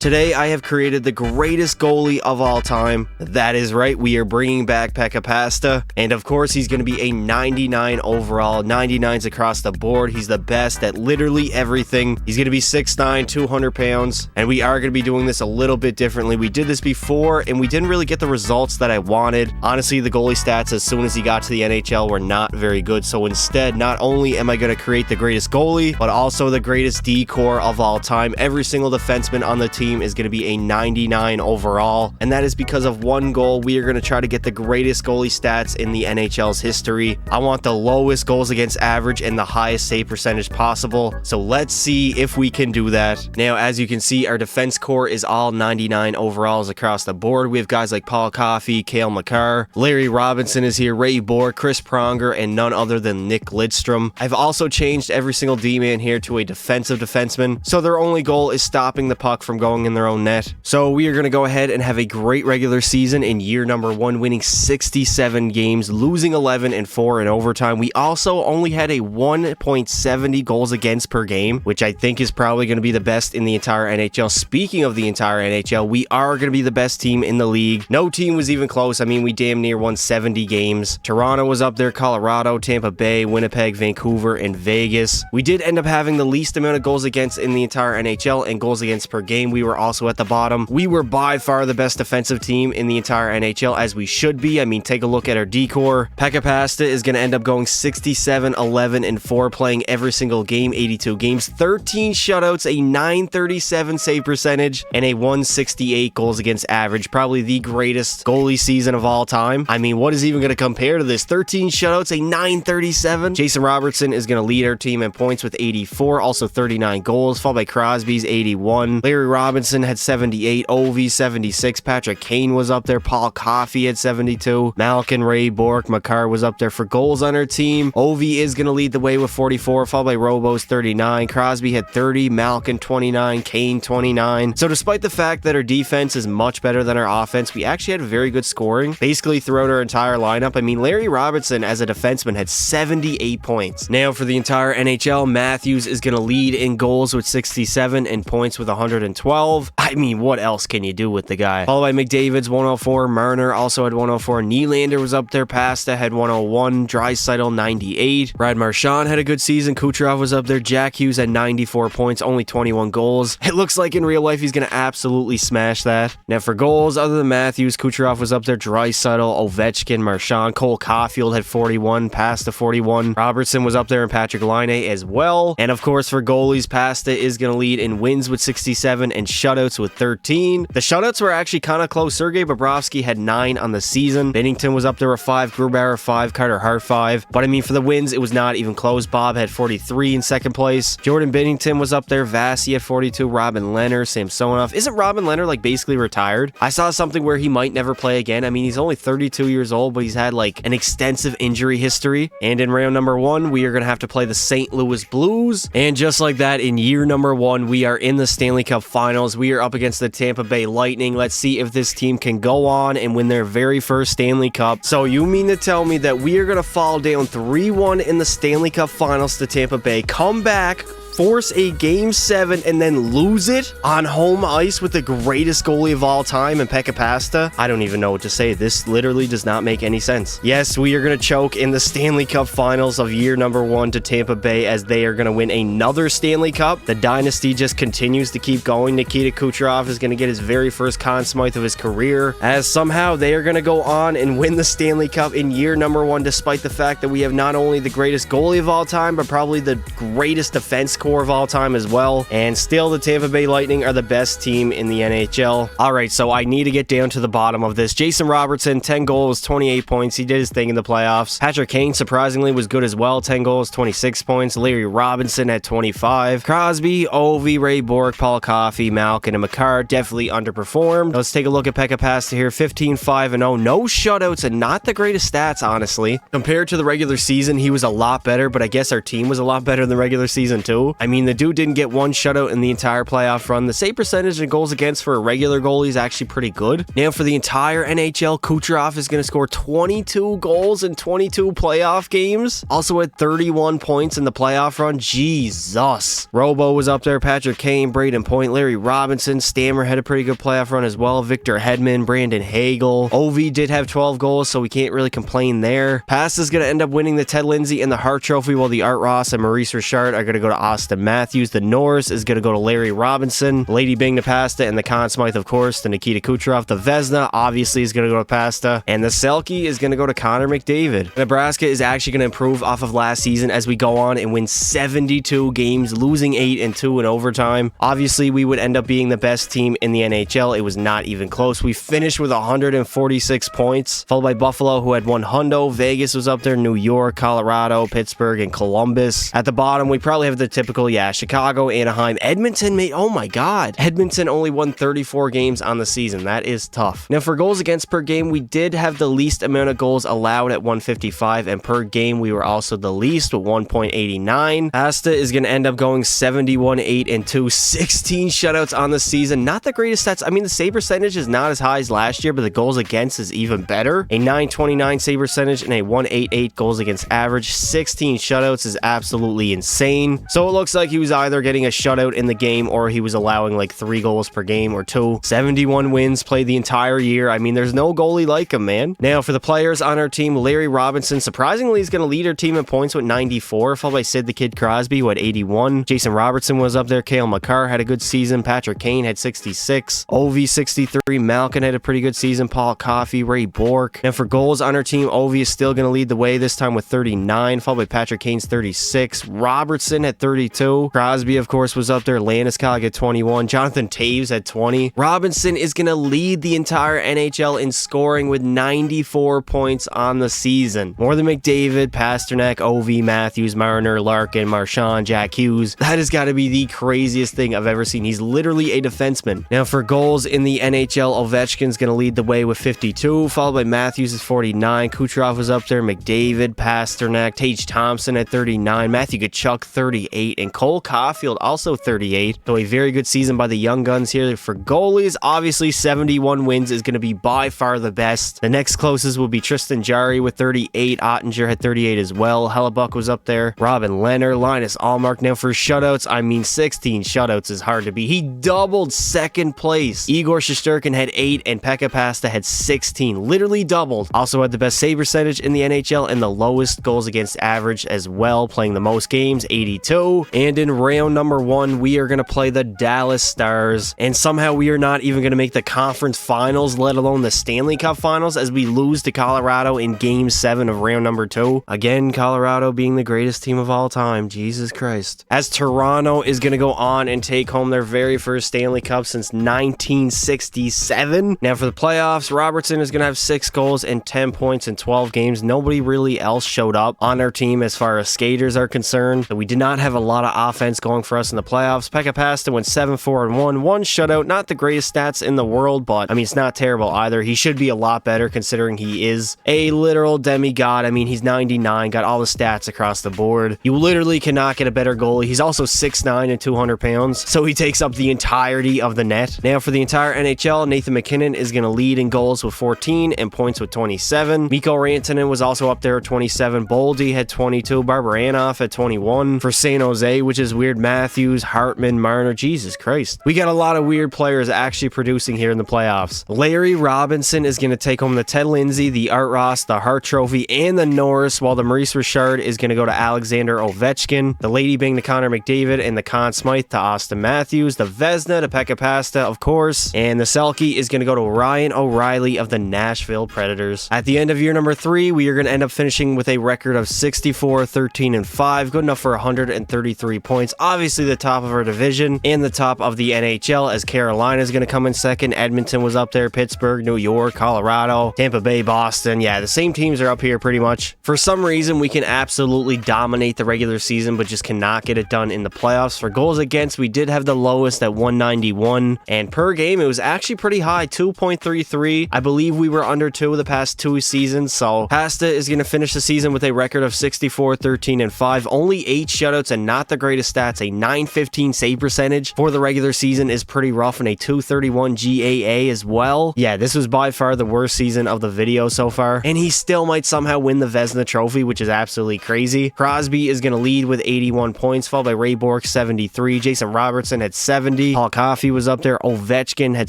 Today, I have created the greatest goalie of all time. That is right, we are bringing back Pekka Pasta. And of course, he's going to be a 99 overall, 99s across the board. He's the best at literally everything. He's going to be 6'9", 200 pounds. And we are going to be doing this a little bit differently. We did this before, and we didn't really get the results that I wanted. Honestly, the goalie stats as soon as he got to the NHL were not very good. So instead, not only am I going to create the greatest goalie, but also the greatest D-core of all time. Every single defenseman on the team is going to be a 99 overall, and that is because of one goal. We are going to try to get the greatest goalie stats in the NHL's history. I want the lowest goals against average and the highest save percentage possible, so let's see if we can do that. Now, as you can see, our defense core is all 99 overalls across the board. We have guys like Paul Coffey, Cale Makar, Larry Robinson is here, Ray Bourque, Chris Pronger, and none other than Nick Lidstrom. I've also changed every single D-man here to a defensive defenseman, so their only goal is stopping the puck from going in their own net. So we are going to go ahead and have a great regular season in year number 1, winning 67 games, losing 11 and 4 in overtime. We also only had a 1.70 goals against per game, which I think is probably going to be the best in the entire NHL. Speaking of the entire NHL, we are going to be the best team in the league. No team was even close. I mean, we damn near won 70 games. Toronto was up there, Colorado, Tampa Bay, Winnipeg, Vancouver, and Vegas. We did end up having the least amount of goals against in the entire NHL and goals against per game. We were also at the bottom. We were by far the best defensive team in the entire NHL, as we should be. I mean, take a look at our D-core. Pekka Pasta is going to end up going 67, 11, and 4, playing every single game, 82 games, 13 shutouts, a 937 save percentage, and a 168 goals against average. Probably the greatest goalie season of all time. I mean, what is even going to compare to this? 13 shutouts, a 937. Jason Robertson is going to lead our team in points with 84, also 39 goals, followed by Crosby's 81. Larry Robinson had 78, Ovi 76, Patrick Kane was up there, Paul Coffey had 72, Malkin, Ray Bourque, Makar was up there for goals on our team. Ovi is going to lead the way with 44, followed by Robo's 39, Crosby had 30, Malkin 29, Kane 29. So despite the fact that our defense is much better than our offense, we actually had very good scoring basically throughout our entire lineup. I mean, Larry Robinson as a defenseman had 78 points. Now for the entire NHL, Matthews is going to lead in goals with 67 and points with 112. I mean, what else can you do with the guy? Followed by McDavid's 104, Marner also had 104, Nylander was up there, Pasta had 101, Draisaitl 98, Brad Marchand had a good season, Kucherov was up there, Jack Hughes had 94 points, only 21 goals. It looks like in real life he's going to absolutely smash that. Now for goals, other than Matthews, Kucherov was up there, Draisaitl, Ovechkin, Marchand, Cole Caulfield had 41, Pasta 41, Robertson was up there, and Patrick Laine as well. And of course for goalies, Pasta is going to lead in wins with 67 and shutouts with 13. The shutouts were actually kind of close. Sergei Bobrovsky had 9 on the season. Bennington was up there with 5, Grubauer 5, Carter Hart 5. But I mean, for the wins, it was not even close. Bob had 43 in second place. Jordan Bennington was up there. Vasi at 42, Robin Lehner, Samsonov. Isn't Robin Lehner like basically retired? I saw something where he might never play again. I mean, he's only 32 years old, but he's had like an extensive injury history. And in round number 1, we are going to have to play the St. Louis Blues. And just like that, in year number 1, we are in the Stanley Cup Finals. We are up against the Tampa Bay Lightning. Let's see if this team can go on and win their very first Stanley Cup. So you mean to tell me that we are going to fall down 3-1 in the Stanley Cup Finals to Tampa Bay, come back, force a Game 7, and then lose it on home ice with the greatest goalie of all time and Pekka Pasta? I don't even know what to say. This literally does not make any sense. Yes, we are going to choke in the Stanley Cup Finals of year number 1 to Tampa Bay, as they are going to win another Stanley Cup. The dynasty just continues to keep going. Nikita Kucherov is going to get his very first Conn Smythe of his career, as somehow they are going to go on and win the Stanley Cup in year number 1, despite the fact that we have not only the greatest goalie of all time, but probably the greatest defense core of all time as well. And still, the Tampa Bay Lightning are the best team in the NHL. Alright, so I need to get down to the bottom of this. Jason Robertson, 10 goals, 28 points. He did his thing in the playoffs. Patrick Kane, surprisingly, was good as well. 10 goals, 26 points. Larry Robinson at 25. Crosby, Ovi, Ray Bourque, Paul Coffey, Malkin, and Makar definitely underperformed. Let's take a look at Pekka Pasta here. 15-5-0. No shutouts and not the greatest stats, honestly. Compared to the regular season, he was a lot better, but I guess our team was a lot better than the regular season too. too. I mean, the dude didn't get one shutout in the entire playoff run. The save percentage and goals against for a regular goalie is actually pretty good. Now, for the entire NHL, Kucherov is going to score 22 goals in 22 playoff games. Also had 31 points in the playoff run. Jesus. Robo was up there. Patrick Kane, Braden Point, Larry Robinson. Stammer had a pretty good playoff run as well. Victor Hedman, Brandon Hagel. Ovi did have 12 goals, so we can't really complain there. Pasta's going to end up winning the Ted Lindsay and the Hart Trophy, while the Art Ross and Maurice Richard are going to go to Austin Matthews. The Norris is going to go to Larry Robinson. Lady Bing to Pasta, and the Conn Smythe, of course, to Nikita Kucherov. The Vezina obviously is going to go to Pasta, and the Selke is going to go to Connor McDavid. Nebraska is actually going to improve off of last season as we go on and win 72 games, losing 8 and 2 in overtime. Obviously, we would end up being the best team in the NHL. It was not even close. We finished with 146 points, followed by Buffalo, who had 100. Vegas was up there, New York, Colorado, Pittsburgh, and Columbus. At the bottom, we probably have the typical, Chicago, Anaheim. Edmonton made, oh my God. Edmonton only won 34 games on the season. That is tough. Now, for goals against per game, we did have the least amount of goals allowed at 155, and per game, we were also the least with 1.89. Asta is going to end up going 71-8-2, 16 shutouts on the season. Not the greatest stats. I mean, the save percentage is not as high as last year, but the goals against is even better. A 929 save percentage and a 188 goals against average. 16 shutouts is absolutely insane. So it looks like he was either getting a shutout in the game or he was allowing like 3 goals per game or 2. 71 wins, played the entire year. I mean, there's no goalie like him, man. Now, for the players on our team, Larry Robinson, surprisingly, is going to lead our team in points with 94, followed by Sid the Kid Crosby, who had 81. Jason Robertson was up there. Cale Makar had a good season. Patrick Kane had 66. Ovi 63. Malkin had a pretty good season. Paul Coffey, Ray Bork. And for goals on our team, Ovi is still going to lead the way, this time with 39, followed by Patrick Kane's 36. Robertson at 32. Crosby, of course, was up there. Landeskog at 21. Jonathan Taves at 20. Robinson is going to lead the entire NHL in scoring with 94 points on the season. More than McDavid, Pasternak, Ovi, Matthews, Marner, Larkin, Marchand, Jack Hughes. That has got to be the craziest thing I've ever seen. He's literally a defenseman. Now, for goals in the NHL, Ovechkin's going to lead the way with 52, followed by Matthews at 49. Kucherov was up there. McDavid, Pasternak, Tage Thompson at 39. Matthew Tkachuk 38, and Cole Caulfield also 38. So a very good season by the young guns here. For goalies, obviously 71 wins is going to be by far the best. The next closest will be Tristan Jarry with 38. Ottinger had 38 as well. Hellebuck was up there. Robin Leonard, Linus Allmark. Now for shutouts, I mean 16 shutouts is hard to beat. He doubled second place. Igor Shesterkin had 8 and Pekka Pasta had 16. Literally doubled. Also had the best save percentage in the NHL and the lowest goals against average as well, playing the most games, 82. And in round number 1, we are going to play the Dallas Stars, and somehow we are not even going to make the conference finals, let alone the Stanley Cup finals, as we lose to Colorado in game 7 of round number 2. Again, Colorado being the greatest team of all time. Jesus Christ. As Toronto is going to go on and take home their very first Stanley Cup since 1967. Now for the playoffs, Robertson is going to have 6 goals and 10 points in 12 games. Nobody really else showed up on our team as far as skaters are concerned. So we did not have a lot of offense going for us in the playoffs. Pekka Pasta went 7-4-1, 1 shutout. Not the greatest stats in the world, but I mean, it's not terrible either. He should be a lot better considering he is a literal demigod. I mean, he's 99, got all the stats across the board. You literally cannot get a better goalie. He's also 6'9" and 200 pounds, so he takes up the entirety of the net. Now for the entire NHL, Nathan MacKinnon is going to lead in goals with 14 and points with 27. Mikko Rantanen was also up there at 27. Boldy had 22. Barbaranoff at 21. For San Jose, which is weird, Matthews, Hartman, Marner. Jesus Christ. We got a lot of weird players actually producing here in the playoffs. Larry Robinson is going to take home the Ted Lindsay, the Art Ross, the Hart Trophy, and the Norris, while the Maurice Richard is going to go to Alexander Ovechkin. The Lady Bing to Connor McDavid, and the Conn Smythe to Austin Matthews. The Vezina to Pekka Pasta, of course. And the Selke is going to go to Ryan O'Reilly of the Nashville Predators. At the end of year number 3, we are going to end up finishing with a record of 64, 13, and 5. Good enough for 133 points. Obviously the top of our division and the top of the NHL, as Carolina is going to come in second. Edmonton was up there. Pittsburgh, New York, Colorado, Tampa Bay, Boston. Yeah, the same teams are up here pretty much. For some reason, we can absolutely dominate the regular season, but just cannot get it done in the playoffs. For goals against, we did have the lowest at 191, and per game, it was actually pretty high, 2.33. I believe we were under 2 the past 2 seasons, so Pasta is going to finish the season with a record of 64, 13, and 5. Only 8 shutouts and not not the greatest stats. A 915 save percentage for the regular season is pretty rough, and a 231 GAA as well. Yeah, this was by far the worst season of the video so far, and he still might somehow win the Vezina trophy, which is absolutely crazy. Crosby is going to lead with 81 points, followed by Ray Bourque 73. Jason Robertson had 70. Paul Coffey was up there. Ovechkin had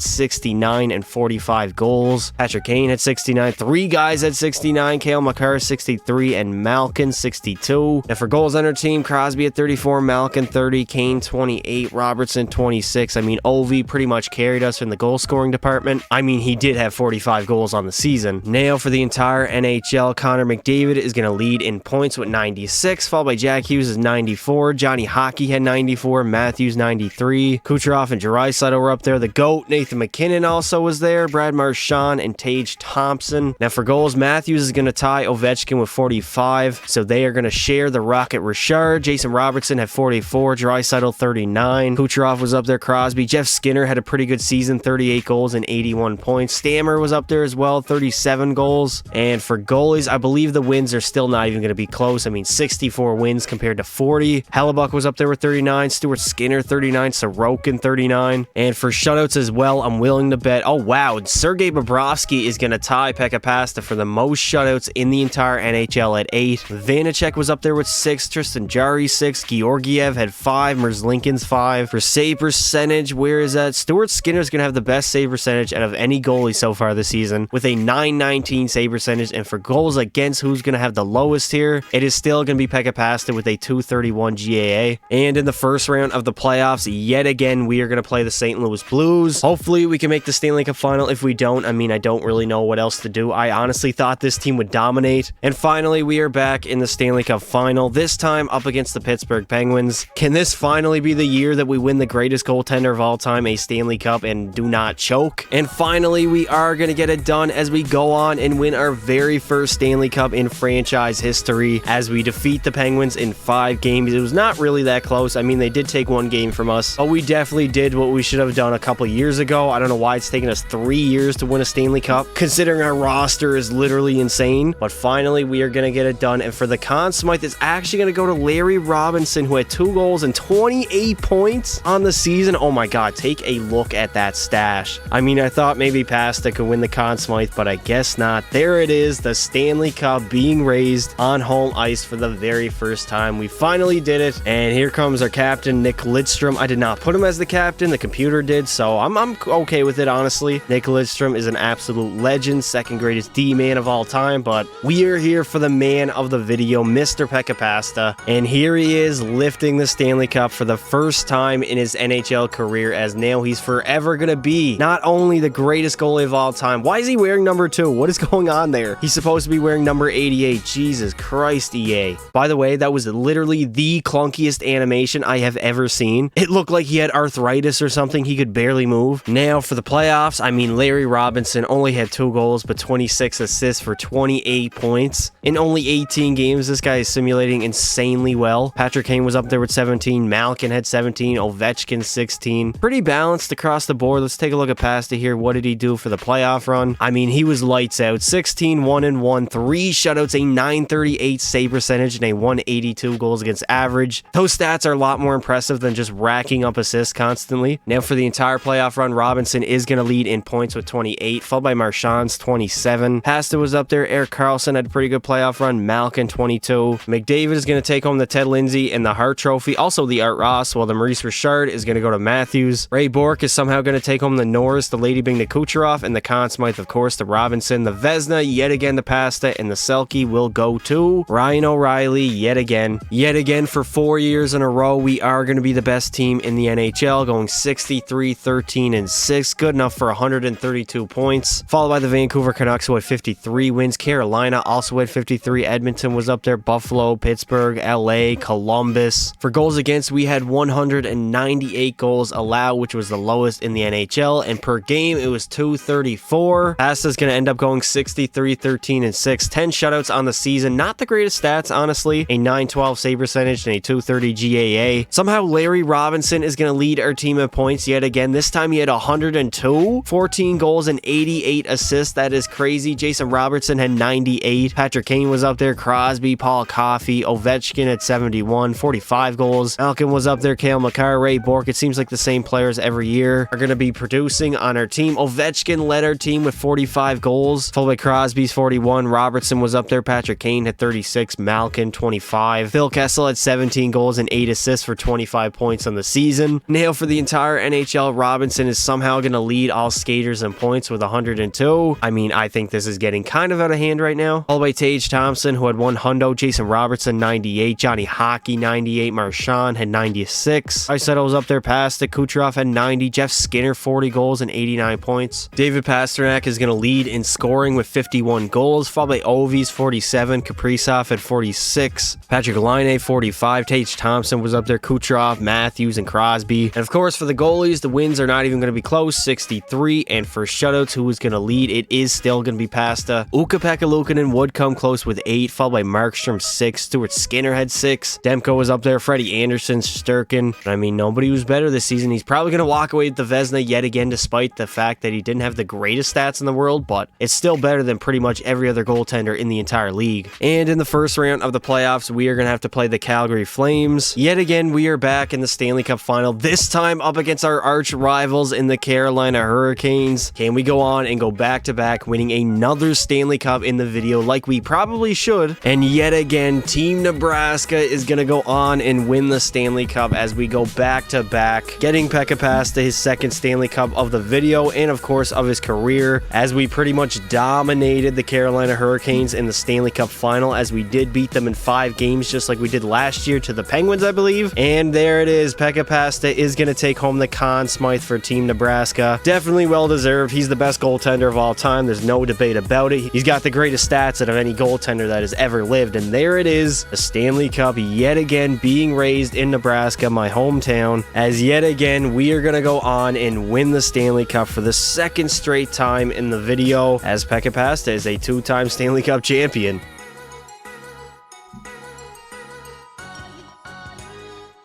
69 and 45 goals. Patrick Kane had 69. Three guys had 69. Cale Makar 63 and Malkin 62. And for goals on our team, Crosby at 34, Malkin 30, Kane 28, Robertson 26. I mean, Ovi pretty much carried us in the goal scoring department. I mean, he did have 45 goals on the season. Now for the entire NHL, Connor McDavid is going to lead in points with 96, followed by Jack Hughes is 94. Johnny Hockey had 94. Matthews 93. Kucherov and Draisaitl were up there. The GOAT, Nathan McKinnon, also was there. Brad Marchand and Tage Thompson. Now for goals, Matthews is going to tie Ovechkin with 45, so they are going to share the Rocket Richard. Jason Robertson had 44. Draisaitl 39. Kucherov was up there. Crosby. Jeff Skinner had a pretty good season, 38 goals and 81 points. Stammer was up there as well, 37 goals. And for goalies, I believe the wins are still not even going to be close. I mean, 64 wins compared to 40. Hellebuck was up there with 39. Stuart Skinner 39. Sorokin 39. And for shutouts as well, I'm willing to bet, oh wow, Sergei Bobrovsky is going to tie Pekka Pasta for the most shutouts in the entire NHL at 8. Vanacek was up there with 6. Tristan Jarry 6. Georgiev had 5. Merzlikins 5. For save percentage, where is that? Stuart Skinner is going to have the best save percentage out of any goalie so far this season with a 919 save percentage. And for goals against, who's going to have the lowest here? It is still going to be Pekka Pasta with a 231 GAA. And in the first round of the playoffs, yet again, we are going to play the St. Louis Blues. Hopefully, we can make the Stanley Cup final. If we don't, I mean, I don't really know what else to do. I honestly thought this team would dominate. And finally, we are back in the Stanley Cup final, this time up against the Pittsburgh Penguins. Can this finally be the year that we win the greatest goaltender of all time, a Stanley Cup, and do not choke? And finally, we are going to get it done as we go on and win our very first Stanley Cup in franchise history as we defeat the Penguins in 5 games. It was not really that close. I mean, they did take 1 game from us, but we definitely did what we should have done a couple years ago. I don't know why it's taken us 3 years to win a Stanley Cup, considering our roster is literally insane. But finally, we are going to get it done. And for the Conn Smythe, it's actually going to go to Larry Robinson, who had 2 goals and 28 points on the season. Oh my God, take a look at that stash. I mean, I thought maybe Pasta could win the Conn Smythe, but I guess not. There it is, the Stanley Cup being raised on home ice for the very first time. We finally did it. And here comes our captain, Nick Lidstrom. I did not put him as the captain. The computer did, so I'm okay with it, honestly. Nick Lidstrom is an absolute legend, second greatest D-man of all time, but we are here for the man of the video, Mr. Pekka Pasta, and here he is lifting the Stanley Cup for the first time in his NHL career, as now he's forever gonna be not only the greatest goalie of all time. Why is he wearing number 2? What is going on there? He's supposed to be wearing number 88. Jesus Christ, EA. By the way, that was literally the clunkiest animation I have ever seen. It looked like he had arthritis or something. He could barely move. Now for the playoffs, I mean, Larry Robinson only had 2 goals, but 26 assists for 28 points. In only 18 games, this guy is simulating insanely well. Patrick Kane was up there with 17. Malkin had 17. Ovechkin 16. Pretty balanced across the board. Let's take a look at Pasta here. What did he do for the playoff run? I mean, he was lights out. 16, 1-1, 3 shutouts, a 938 save percentage, and a 182 goals against average. Those stats are a lot more impressive than just racking up assists constantly. Now for the entire playoff run, Robinson is going to lead in points with 28, followed by Marchand's 27. Pasta was up there. Erik Karlsson had a pretty good playoff run. Malkin 22. McDavid is going to take home the Ted Lindsay and the Hart Trophy, also the Art Ross, while the Maurice Richard is going to go to Matthews. Ray Bourque is somehow going to take home the Norris, the Lady being the Kucherov, and the Conn Smythe, of course, the Robinson. The Vezina, yet again the Pasta, and the Selke will go to Ryan O'Reilly yet again. Yet again for 4 years in a row, we are going to be the best team in the NHL, going 63, 13, and 6. Good enough for 132 points. Followed by the Vancouver Canucks, who had 53 wins. Carolina also had 53. Edmonton was up there. Buffalo, Pittsburgh, LA, Columbus. For goals against, we had 198 goals allowed, which was the lowest in the NHL. And per game, it was 234. Pasta's going to end up going 63, 13, and 6. 10 shutouts on the season. Not the greatest stats, honestly. A 912 save percentage and a 230 GAA. Somehow, Larry Robinson is going to lead our team in points yet again. This time, he had 102. 14 goals and 88 assists. That is crazy. Jason Robertson had 98. Patrick Kane was up there. Crosby, Paul Coffey, Ovechkin at 71. 45 goals. Malkin was up there, Cale Makar, Ray Bourque. It seems like the same players every year are going to be producing on our team. Ovechkin led our team with 45 goals, followed by Crosby's 41. Robertson was up there. Patrick Kane had 36. Malkin 25. Phil Kessel had 17 goals and 8 assists for 25 points on the season. Nail for the entire NHL. Robinson is somehow going to lead all skaters in points with 102. I mean, I think this is getting kind of out of hand right now. Followed by Tage Thompson, who had 100. Jason Robertson 98. Johnny Hockey 98. Marchand had 96. Draisaitl was up there past it. Kucherov had 90. Jeff Skinner 40 goals and 89 points. David Pastrnak is going to lead in scoring with 51 goals, followed by Ovi's 47. Kaprizov at 46. Patrick Laine 45. Tage Thompson was up there. Kucherov, Matthews, and Crosby. And of course, for the goalies, the wins are not even going to be close. 63. And for shutouts, who is going to lead? It is still going to be Pasta. Ukko-Pekka Luukkonen would come close with 8, followed by Markstrom 6. Stuart Skinner had 6. Demko was up there. Freddie Anderson, Sturkin. I mean, nobody was better this season. He's probably going to walk away with the Vezina yet again, despite the fact that he didn't have the greatest stats in the world, but it's still better than pretty much every other goaltender in the entire league. And in the first round of the playoffs, we are going to have to play the Calgary Flames. Yet again, we are back in the Stanley Cup final, this time up against our arch rivals in the Carolina Hurricanes. Can we go on and go back-to-back, winning another Stanley Cup in the video like we probably should? And yet again, Team Nebraska is going to go on and win the Stanley Cup as we go back-to-back, getting Pekka Pasta his second Stanley Cup of the video and of course of his career, as we pretty much dominated the Carolina Hurricanes in the Stanley Cup final, as we did beat them in 5 games just like we did last year to the Penguins, I believe. And there it is, Pekka Pasta is going to take home the Conn Smythe for Team Nebraska. Definitely well deserved. He's the best goaltender of all time. There's no debate about it. He's got the greatest stats out of any goaltender that has ever lived. And there it is, a Stanley Cup yet again being raised in Nebraska, my hometown, as yet again we are going to go on and win the Stanley Cup for the second straight time in the video, as Pekka Pasta is a 2-time Stanley Cup champion.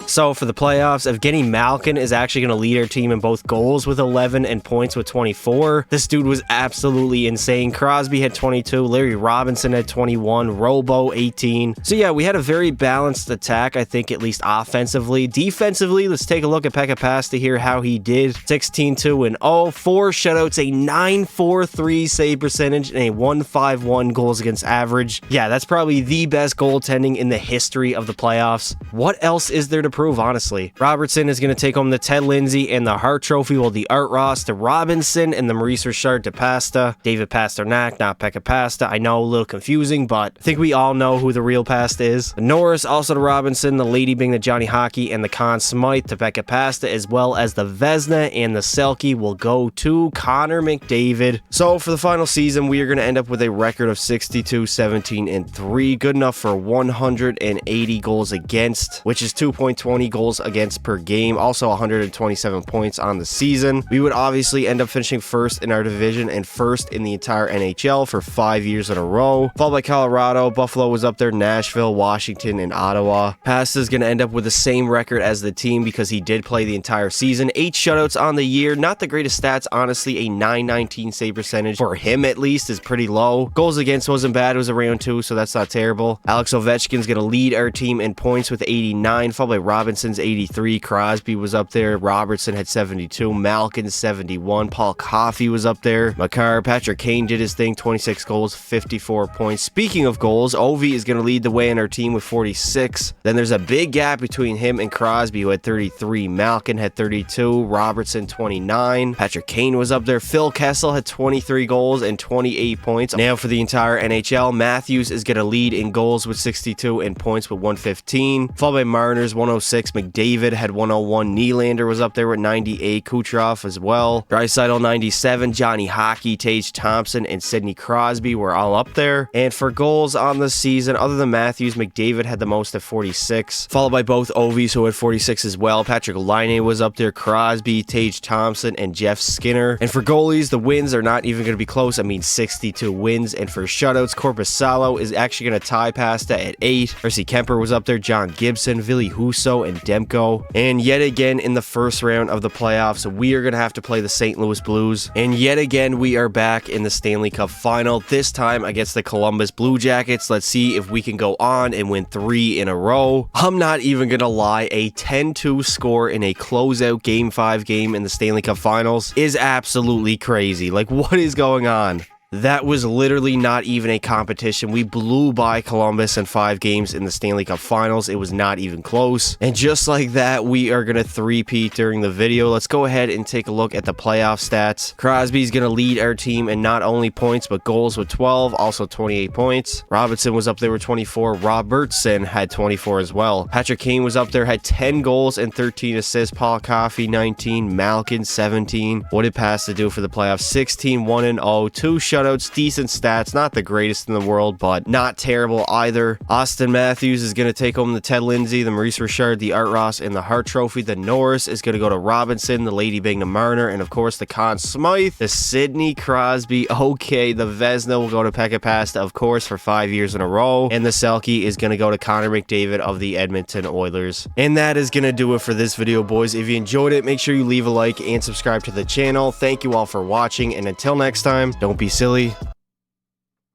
So for the playoffs, Evgeny Malkin is actually going to lead our team in both goals with 11 and points with 24. This dude was absolutely insane. Crosby had 22. Larry Robinson had 21. Robo 18. So yeah, we had a very balanced attack, I think, at least offensively. Defensively, let's take a look at Pekka Pasta here, how he did. 16-2-0, 4 shutouts, a 9.43 save percentage, and a 1.51 goals against average. Yeah, that's probably the best goaltending in the history of the playoffs. What else is there to prove, honestly? Robertson is going to take home the Ted Lindsay and the Hart Trophy, while the Art Ross to Robinson and the Maurice Richard to Pasta. David Pastrnak, not Pekka Pasta. I know, a little confusing, but I think we all know who the real Pasta is. The Norris also to Robinson, the Lady being the Johnny Hockey, and the Conn Smythe to Pekka Pasta, as well as the Vezina and the Selke will go to Connor McDavid. So for the final season, we are going to end up with a record of 62, 17, and 3. Good enough for 180 goals against, which is 2.20 goals against per game, also 127 points on the season. We would obviously end up finishing first in our division and first in the entire NHL for 5 years in a row, followed by Colorado. Buffalo was up there, Nashville, Washington, and Ottawa. Pasta is going to end up with the same record as the team because he did play the entire season. 8 shutouts on the year, not the greatest stats, honestly. A 9.19 save percentage for him, at least, is pretty low. Goals against wasn't bad, it was around 2, so that's not terrible. Alex Ovechkin's going to lead our team in points with 89, followed by Robinson's 83. Crosby was up there. Robertson had 72. Malkin 71. Paul Coffey was up there. Makar, Patrick Kane did his thing. 26 goals, 54 points. Speaking of goals, Ovi is going to lead the way in our team with 46. Then there's a big gap between him and Crosby, who had 33. Malkin had 32. Robertson 29. Patrick Kane was up there. Phil Kessel had 23 goals and 28 points. Now for the entire NHL, Matthews is going to lead in goals with 62 and points with 115. Followed by Mariners 106. McDavid had 101. Nylander was up there with 98. Kucherov as well. Draisaitl 97. Johnny Hockey, Tage Thompson, and Sidney Crosby were all up there. And for goals on the season, other than Matthews, McDavid had the most at 46. Followed by both Ovies, who had 46 as well. Patrick Laine was up there. Crosby, Tage Thompson, and Jeff Skinner. And for goalies, the wins are not even going to be close. I mean, 62 wins. And for shutouts, Korpisalo is actually going to tie Pasta at 8. Percy Kemper was up there. John Gibson, Ville Husso, Huberdeau and Demko. And yet again in the first round of the playoffs, we are going to have to play the St. Louis Blues. And yet again, we are back in the Stanley Cup final, this time against the Columbus Blue Jackets. Let's see if we can go on and win 3 in a row. I'm not even going to lie, a 10-2 score in a closeout Game 5 game in the Stanley Cup finals is absolutely crazy. Like, what is going on? That was literally not even a competition. We blew by Columbus in 5 games in the Stanley Cup Finals. It was not even close. And just like that, we are going to three-peat during the video. Let's go ahead and take a look at the playoff stats. Crosby's going to lead our team in not only points, but goals with 12, also 28 points. Robinson was up there with 24. Robertson had 24 as well. Patrick Kane was up there, had 10 goals and 13 assists. Paul Coffey, 19. Malkin, 17. What did Pasta do for the playoffs? 16, 1-0, 2 shutouts, decent stats, not the greatest in the world, but not terrible either. Austin Matthews is going to take home the Ted Lindsay, the Maurice Richard, the Art Ross, and the Hart Trophy. The Norris is going to go to Robinson, the Lady Bigna Marner, and of course the Conn Smythe, the Sidney Crosby. Okay, the Vezina will go to Pekka Pasta, of course, for 5 years in a row, and the Selke is going to go to Connor McDavid of the Edmonton Oilers. And that is going to do it for this video, boys. If you enjoyed it, make sure you leave a like and subscribe to the channel. Thank you all for watching, and until next time, don't be silly.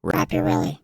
Rapurelli.